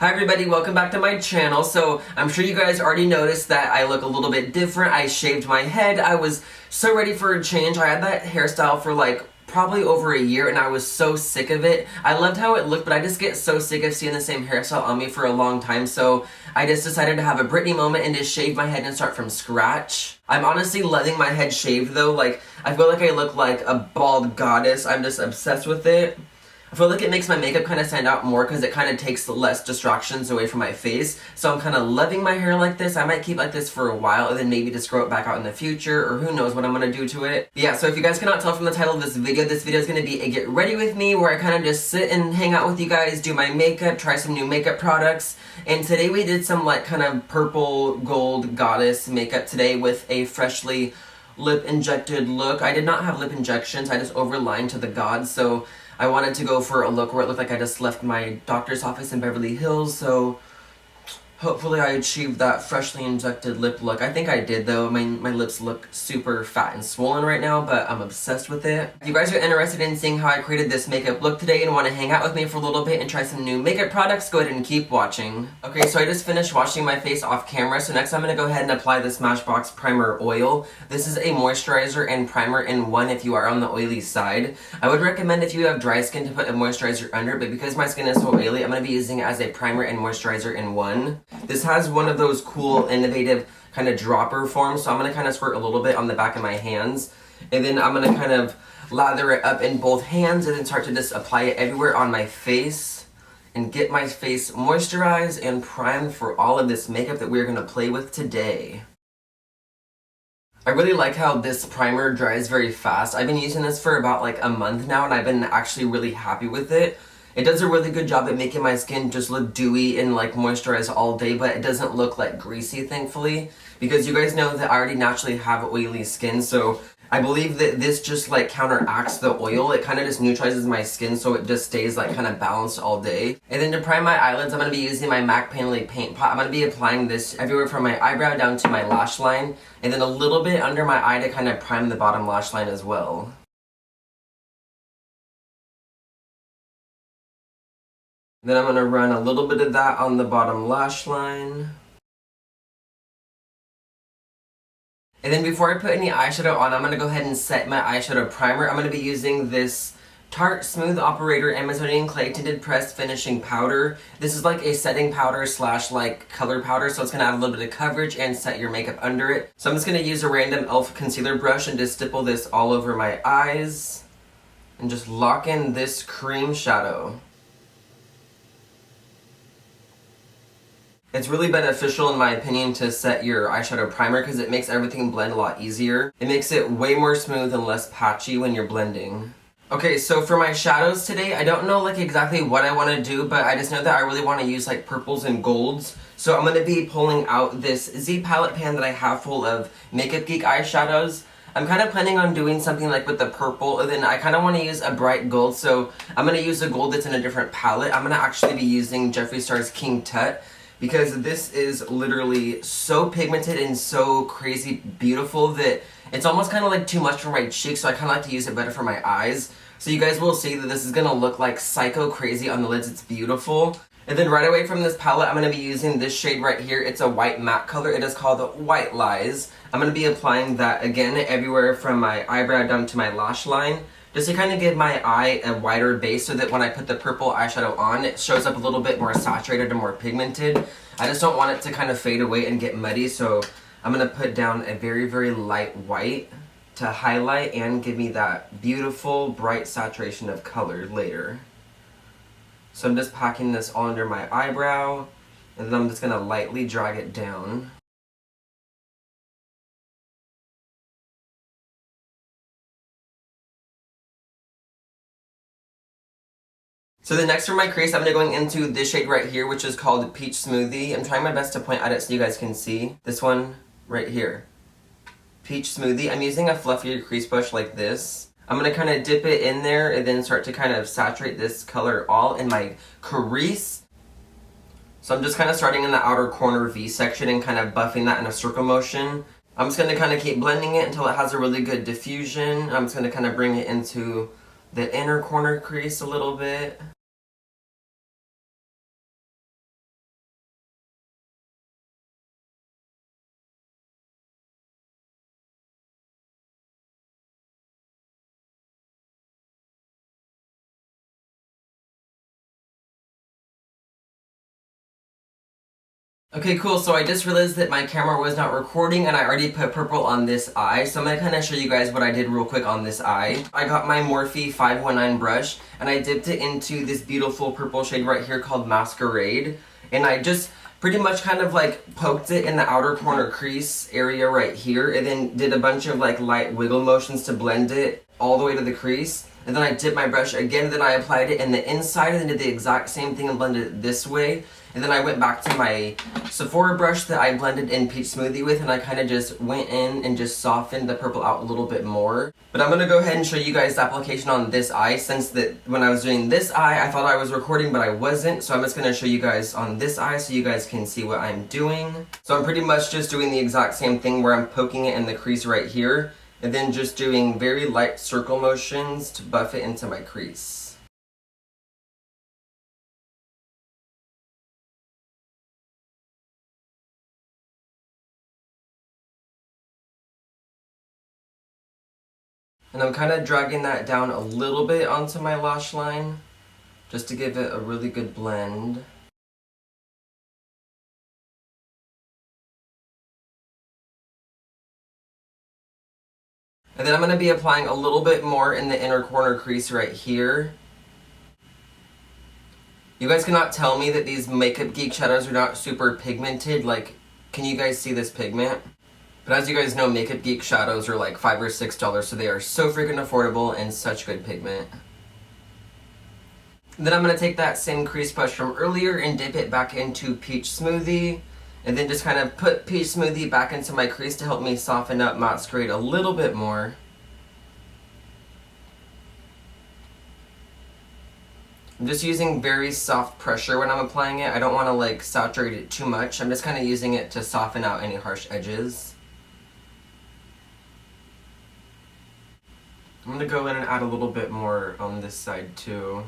Hi everybody, welcome back to my channel. So I'm sure you guys already noticed that I look a little bit different. I shaved my head. I was so ready for a change. I had that hairstyle for like probably over a year and I was so sick of it. I loved how it looked, but I just get so sick of seeing the same hairstyle on me for a long time. So I just decided to have a Britney moment and just shave my head and start from scratch. I'm honestly loving my head shaved though. Like, I feel like I look like a bald goddess. I'm just obsessed with it. I feel like it makes my makeup kind of stand out more because it kind of takes less distractions away from my face. So I'm kind of loving my hair like this. I might keep like this for a while and then maybe just grow it back out in the future, or who knows what I'm going to do to it. But yeah, so if you guys cannot tell from the title of this video is going to be a get ready with me where I kind of just sit and hang out with you guys, do my makeup, try some new makeup products. And today we did some like kind of purple gold goddess makeup today with a freshly lip injected look. I did not have lip injections, I just overlined to the gods, so I wanted to go for a look where it looked like I just left my doctor's office in Beverly Hills, so hopefully I achieved that freshly injected lip look. I think I did though. My lips look super fat and swollen right now, but I'm obsessed with it. If you guys are interested in seeing how I created this makeup look today and want to hang out with me for a little bit and try some new makeup products, go ahead and keep watching. Okay, so I just finished washing my face off camera, so next I'm going to go ahead and apply the Smashbox Primer Oil. This is a moisturizer and primer in one if you are on the oily side. I would recommend if you have dry skin to put a moisturizer under, but because my skin is so oily, I'm going to be using it as a primer and moisturizer in one. This has one of those cool, innovative kind of dropper forms, so I'm going to kind of squirt a little bit on the back of my hands, and then I'm going to kind of lather it up in both hands and then start to just apply it everywhere on my face and get my face moisturized and primed for all of this makeup that we're going to play with today. I really like how this primer dries very fast. I've been using this for about like a month now and I've been actually really happy with it. It does a really good job at making my skin just look dewy and like moisturized all day, but it doesn't look like greasy, thankfully, because you guys know that I already naturally have oily skin, so I believe that this just like counteracts the oil. It kind of just neutralizes my skin so it just stays like kind of balanced all day. And then to prime my eyelids, I'm going to be using my MAC Painterly Paint Pot. I'm going to be applying this everywhere from my eyebrow down to my lash line, and then a little bit under my eye to kind of prime the bottom lash line as well. Then I'm going to run a little bit of that on the bottom lash line. And then before I put any eyeshadow on, I'm going to go ahead and set my eyeshadow primer. I'm going to be using this Tarte Smooth Operator Amazonian Clay Tinted Pressed Finishing Powder. This is like a setting powder slash like color powder, so it's going to add a little bit of coverage and set your makeup under it. So I'm just going to use a random e.l.f. concealer brush and just stipple this all over my eyes and just lock in this cream shadow. It's really beneficial in my opinion to set your eyeshadow primer because it makes everything blend a lot easier. It makes it way more smooth and less patchy when you're blending. Okay, so for my shadows today, I don't know like exactly what I want to do, but I just know that I really want to use like purples and golds. So I'm going to be pulling out this Z palette pan that I have full of Makeup Geek eyeshadows. I'm kind of planning on doing something like with the purple, and then I kind of want to use a bright gold, so I'm going to use a gold that's in a different palette. I'm going to actually be using Jeffree Star's King Tut, because this is literally so pigmented and so crazy beautiful that it's almost kind of like too much for my cheeks, so I kind of like to use it better for my eyes. So you guys will see that this is going to look like psycho crazy on the lids. It's beautiful. And then right away from this palette, I'm going to be using this shade right here. It's a white matte color. It is called White Lies. I'm going to be applying that again everywhere from my eyebrow down to my lash line, just to kind of give my eye a wider base so that when I put the purple eyeshadow on, it shows up a little bit more saturated and more pigmented. I just don't want it to kind of fade away and get muddy, so I'm going to put down a very, very light white to highlight and give me that beautiful, bright saturation of color later. So I'm just packing this all under my eyebrow, and then I'm just going to lightly drag it down. So the next for my crease, I'm going to go into this shade right here, which is called Peach Smoothie. I'm trying my best to point at it so you guys can see. This one right here. Peach Smoothie. I'm using a fluffier crease brush like this. I'm going to kind of dip it in there and then start to kind of saturate this color all in my crease. So I'm just kind of starting in the outer corner V section and kind of buffing that in a circle motion. I'm just going to kind of keep blending it until it has a really good diffusion. I'm just going to kind of bring it into the inner corner crease a little bit. Okay, cool, so I just realized that my camera was not recording and I already put purple on this eye, so I'm gonna kind of show you guys what I did real quick on this eye. I got my Morphe 519 brush and I dipped it into this beautiful purple shade right here called Masquerade, and I just pretty much kind of like poked it in the outer corner crease area right here, and then did a bunch of like light wiggle motions to blend it all the way to the crease. And then I dipped my brush again, then I applied it in the inside and then did the exact same thing and blended it this way. And then I went back to my Sephora brush that I blended in Peach Smoothie with, and I kind of just went in and just softened the purple out a little bit more. But I'm going to go ahead and show you guys the application on this eye, since that when I was doing this eye, I thought I was recording, but I wasn't. So I'm just going to show you guys on this eye so you guys can see what I'm doing. So I'm pretty much just doing the exact same thing where I'm poking it in the crease right here, and then just doing very light circle motions to buff it into my crease. And I'm kind of dragging that down a little bit onto my lash line, just to give it a really good blend. And then I'm going to be applying a little bit more in the inner corner crease right here. You guys cannot tell me that these Makeup Geek shadows are not super pigmented. Like, can you guys see this pigment? But as you guys know, Makeup Geek shadows are like $5 or $6, so they are so freaking affordable and such good pigment. And then I'm going to take that same crease brush from earlier and dip it back into Peach Smoothie. And then just kind of put Peach Smoothie back into my crease to help me soften up Masquerade a little bit more. I'm just using very soft pressure when I'm applying it. I don't want to like saturate it too much. I'm just kind of using it to soften out any harsh edges. I'm going to go in and add a little bit more on this side too.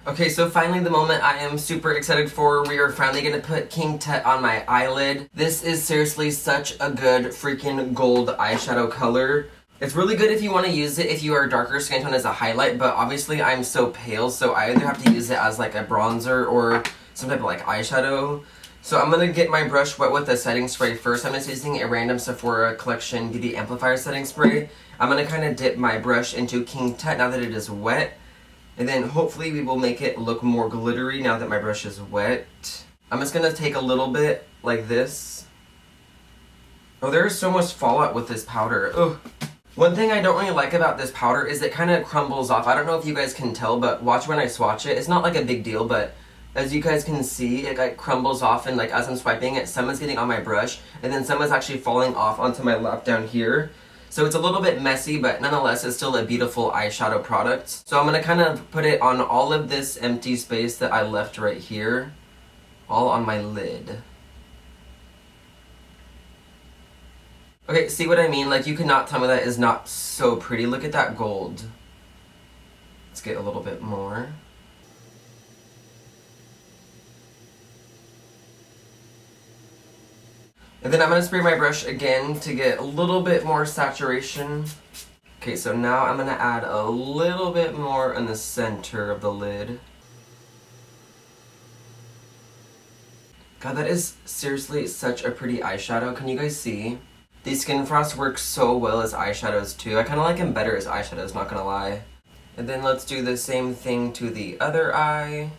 Okay, so finally the moment I am super excited for. We are finally going to put King Tut on my eyelid. This is seriously such a good freaking gold eyeshadow color. It's really good if you want to use it if you are darker skin tone as a highlight, but obviously I'm so pale, so I either have to use it as like a bronzer or some type of like eyeshadow. So I'm going to get my brush wet with a setting spray first. I'm just using a random Sephora Collection Beauty Amplifier setting spray. I'm going to kind of dip my brush into King Tut now that it is wet. And then hopefully we will make it look more glittery now that my brush is wet. I'm just going to take a little bit like this. Oh, there is so much fallout with this powder. Ugh. One thing I don't really like about this powder is it kind of crumbles off. I don't know if you guys can tell, but watch when I swatch it. It's not like a big deal, but as you guys can see, it like crumbles off, and like as I'm swiping it, some is getting on my brush, and then some is actually falling off onto my lap down here. So it's a little bit messy, but nonetheless, it's still a beautiful eyeshadow product. So I'm going to kind of put it on all of this empty space that I left right here, all on my lid. Okay, see what I mean? Like, you cannot tell me that is not so pretty. Look at that gold. Let's get a little bit more. And then I'm going to spray my brush again to get a little bit more saturation. Okay, so now I'm going to add a little bit more in the center of the lid. God, that is seriously such a pretty eyeshadow. Can you guys see? These Skin Frosts work so well as eyeshadows too. I kind of like them better as eyeshadows, not gonna lie. And then let's do the same thing to the other eye.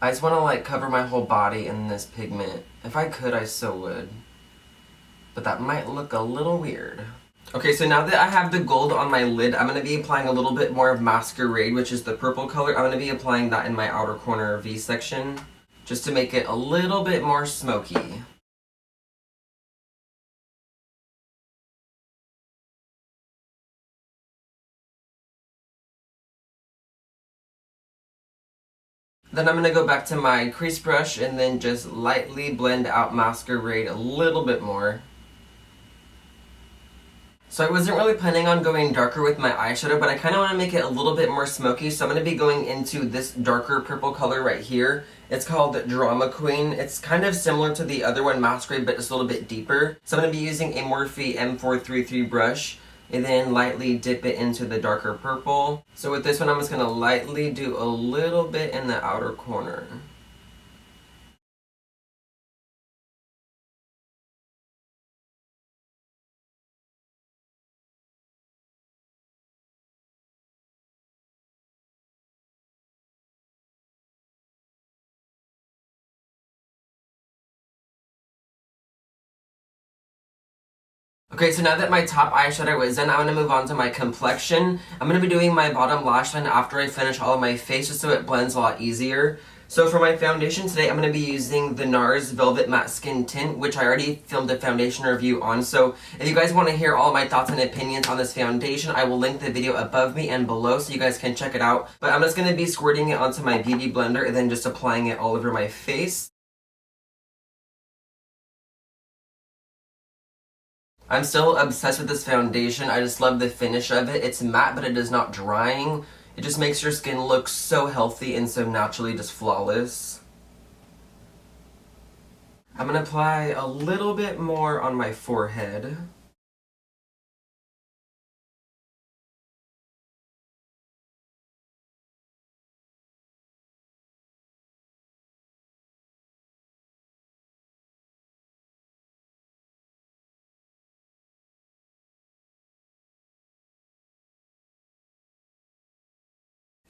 I just want to like cover my whole body in this pigment. If I could, I so would. But that might look a little weird. Okay, so now that I have the gold on my lid, I'm going to be applying a little bit more of Masquerade, which is the purple color. I'm going to be applying that in my outer corner V section, just to make it a little bit more smoky. Then I'm going to go back to my crease brush and then just lightly blend out Masquerade a little bit more. So I wasn't really planning on going darker with my eyeshadow, but I kind of want to make it a little bit more smoky, so I'm going to be going into this darker purple color right here, It's called Drama Queen. It's kind of similar to the other one, Mascara, but it's a little bit deeper. So I'm going to be using a Morphe M433 brush and then lightly dip it into the darker purple. So with this one, I'm just going to lightly do a little bit in the outer corner. Okay, so now that my top eyeshadow is in, I'm going to move on to my complexion. I'm going to be doing my bottom lash line after I finish all of my face just so it blends a lot easier. So for my foundation today, I'm going to be using the NARS Velvet Matte Skin Tint, which I already filmed a foundation review on. So if you guys want to hear all of my thoughts and opinions on this foundation, I will link the video above me and below so you guys can check it out. But I'm just going to be squirting it onto my beauty blender and then just applying it all over my face. I'm still obsessed with this foundation. I just love the finish of it. It's matte, but it is not drying. It just makes your skin look so healthy and so naturally just flawless. I'm going to apply a little bit more on my forehead.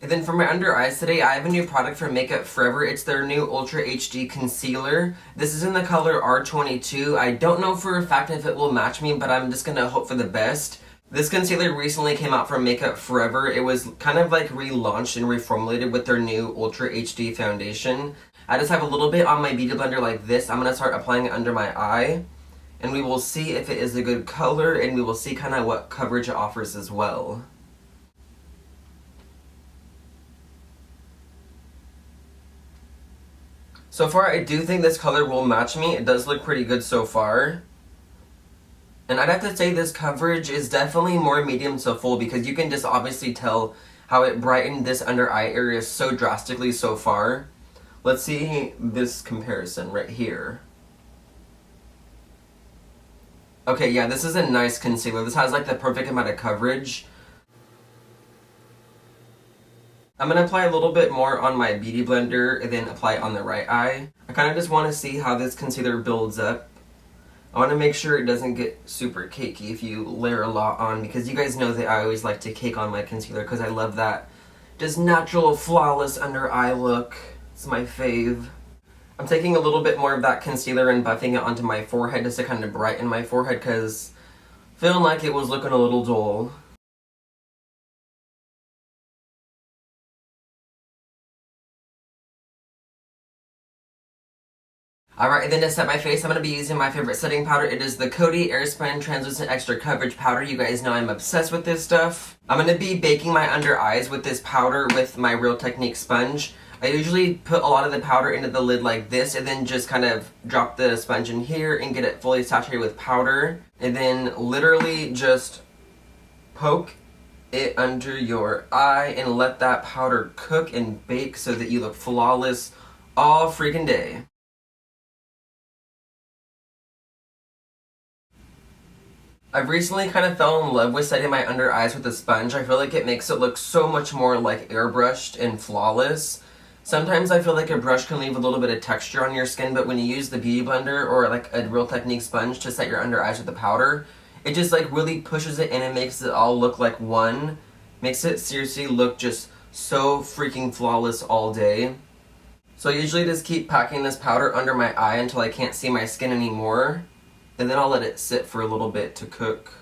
And then for my under eyes today, I have a new product from Makeup Forever. It's their new Ultra HD Concealer. This is in the color R22. I don't know for a fact if it will match me, but I'm just gonna hope for the best. This concealer recently came out from Makeup Forever. It was kind of like relaunched and reformulated with their new Ultra HD foundation. I just have a little bit on my beauty blender like this. I'm gonna start applying it under my eye. And we will see if it is a good color, and we will see kind of what coverage it offers as well. So far, I do think this color will match me. It does look pretty good so far. And I'd have to say this coverage is definitely more medium to full because you can just obviously tell how it brightened this under eye area so drastically so far. Let's see this comparison right here. Okay, yeah, this is a nice concealer. This has like the perfect amount of coverage. I'm going to apply a little bit more on my beauty blender and then apply it on the right eye. I kind of just want to see how this concealer builds up. I want to make sure it doesn't get super cakey if you layer a lot on, because you guys know that I always like to cake on my concealer because I love that just natural, flawless under eye look. It's my fave. I'm taking a little bit more of that concealer and buffing it onto my forehead just to kind of brighten my forehead because feeling like it was looking a little dull. Alright, and then to set my face, I'm going to be using my favorite setting powder. It is the Coty Airspun Translucent Extra Coverage Powder. You guys know I'm obsessed with this stuff. I'm going to be baking my under eyes with this powder with my Real Technique sponge. I usually put a lot of the powder into the lid like this and then just kind of drop the sponge in here and get it fully saturated with powder. And then literally just poke it under your eye and let that powder cook and bake so that you look flawless all freaking day. I've recently kind of fell in love with setting my under eyes with a sponge. I feel like it makes it look so much more like airbrushed and flawless. Sometimes I feel like a brush can leave a little bit of texture on your skin, but when you use the Beauty Blender or like a Real Technique sponge to set your under eyes with the powder, it just like really pushes it in and makes it all look like one. Makes it seriously look just so freaking flawless all day. So I usually just keep packing this powder under my eye until I can't see my skin anymore. And then I'll let it sit for a little bit to cook.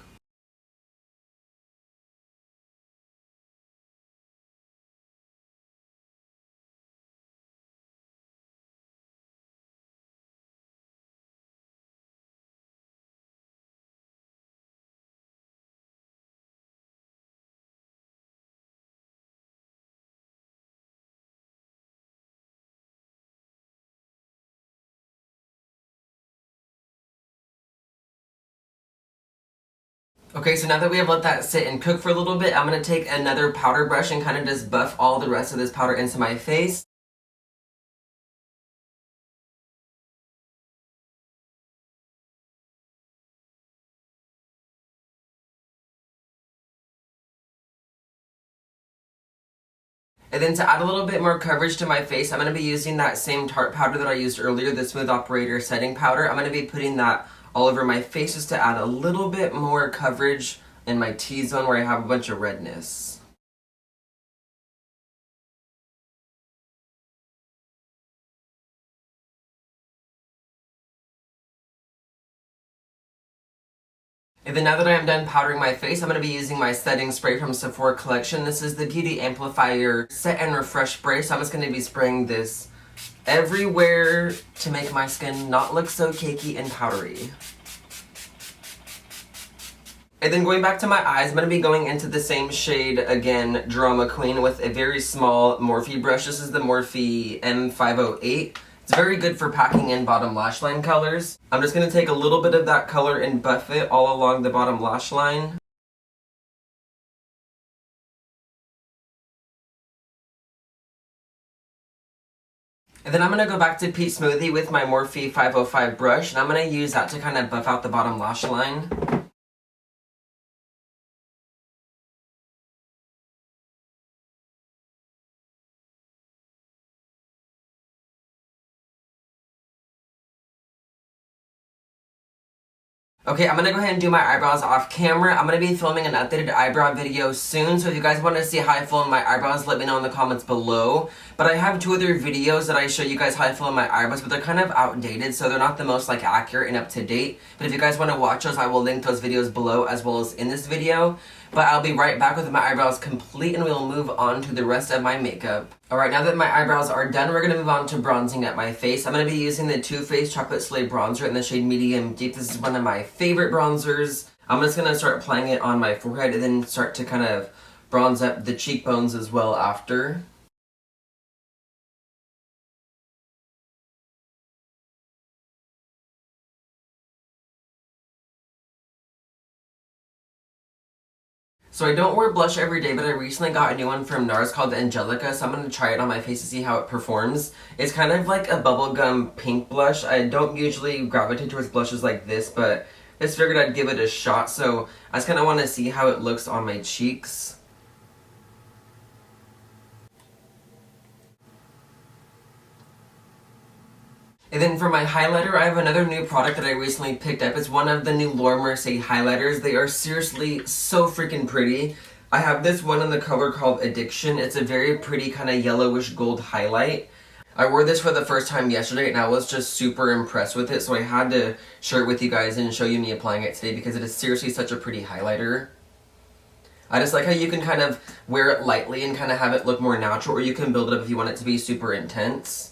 Okay, so now that we have let that sit and cook for a little bit, I'm going to take another powder brush and kind of just buff all the rest of this powder into my face. And then to add a little bit more coverage to my face, I'm going to be using that same Tarte powder that I used earlier, the Smooth Operator Setting Powder. I'm going to be putting that all over my face just to add a little bit more coverage in my T-zone where I have a bunch of redness. And then now that I am done powdering my face, I'm going to be using my setting spray from Sephora Collection. This is the Beauty Amplifier Set and Refresh Spray, so I'm just going to be spraying this everywhere to make my skin not look so cakey and powdery. And then going back to my eyes, I'm going to be going into the same shade again, Drama Queen, with a very small Morphe brush. This is the Morphe M508. It's very good for packing in bottom lash line colors. I'm just going to take a little bit of that color and buff it all along the bottom lash line. And then I'm going to go back to Peach Smoothie with my Morphe 505 brush, and I'm going to use that to kind of buff out the bottom lash line. Okay, I'm gonna go ahead and do my eyebrows off camera. I'm gonna be filming an updated eyebrow video soon, so if you guys want to see how I fill in my eyebrows, let me know in the comments below. But I have 2 other videos that I show you guys how I fill in my eyebrows, but they're kind of outdated, so they're not the most like accurate and up to date. But if you guys want to watch those, I will link those videos below as well as in this video. But I'll be right back with my eyebrows complete, and we'll move on to the rest of my makeup. Alright, now that my eyebrows are done, we're going to move on to bronzing at my face. I'm going to be using the Too Faced Chocolate Slay Bronzer in the shade Medium Deep. This is one of my favorite bronzers. I'm just going to start applying it on my forehead and then start to kind of bronze up the cheekbones as well after. So I don't wear blush every day, but I recently got a new one from NARS called Angelica, so I'm going to try it on my face to see how it performs. It's kind of like a bubblegum pink blush. I don't usually gravitate towards blushes like this, but I just figured I'd give it a shot, so I just kind of want to see how it looks on my cheeks. And then for my highlighter, I have another new product that I recently picked up. It's one of the new Laura Mercier highlighters. They are seriously so freaking pretty. I have this one in the color called Addiction. It's a very pretty kind of yellowish gold highlight. I wore this for the first time yesterday and I was just super impressed with it, so I had to share it with you guys and show you me applying it today because it is seriously such a pretty highlighter. I just like how you can kind of wear it lightly and kind of have it look more natural, or you can build it up if you want it to be super intense.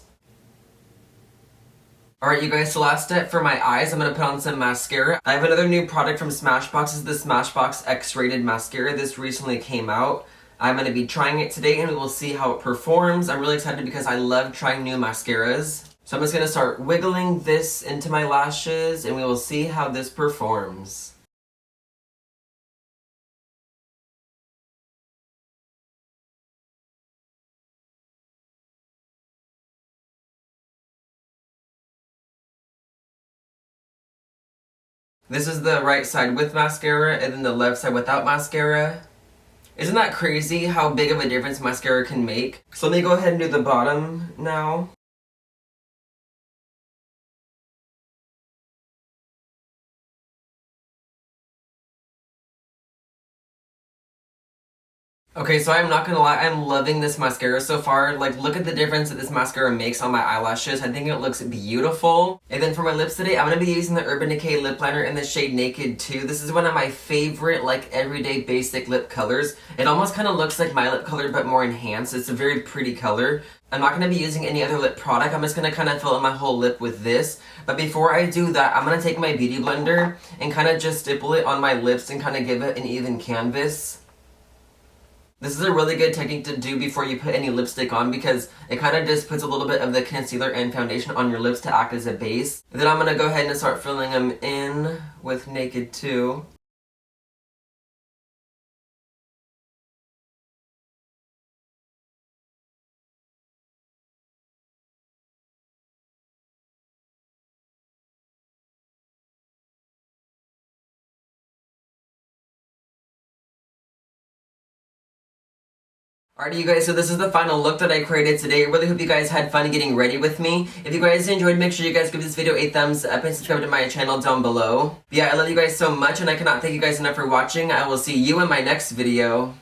Alright you guys, so last step for my eyes, I'm going to put on some mascara. I have another new product from Smashbox. This is the Smashbox X-Rated Mascara. This recently came out. I'm going to be trying it today and we will see how it performs. I'm really excited because I love trying new mascaras. So I'm just going to start wiggling this into my lashes and we will see how this performs. This is the right side with mascara and then the left side without mascara. Isn't that crazy how big of a difference mascara can make? So let me go ahead and do the bottom now. Okay, so I'm not gonna lie, I'm loving this mascara so far. Like, look at the difference that this mascara makes on my eyelashes. I think it looks beautiful. And then for my lips today, I'm gonna be using the Urban Decay lip liner in the shade Naked 2. This is one of my favorite, like, everyday basic lip colors. It almost kind of looks like my lip color, but more enhanced. It's a very pretty color. I'm not gonna be using any other lip product. I'm just gonna kind of fill in my whole lip with this. But before I do that, I'm gonna take my beauty blender and kind of just stipple it on my lips and kind of give it an even canvas. This is a really good technique to do before you put any lipstick on because it kind of just puts a little bit of the concealer and foundation on your lips to act as a base. Then I'm going to go ahead and start filling them in with Naked 2. Alrighty, you guys, so this is the final look that I created today. I really hope you guys had fun getting ready with me. If you guys enjoyed, make sure you guys give this video a thumbs up and subscribe to my channel down below. But yeah, I love you guys so much, and I cannot thank you guys enough for watching. I will see you in my next video.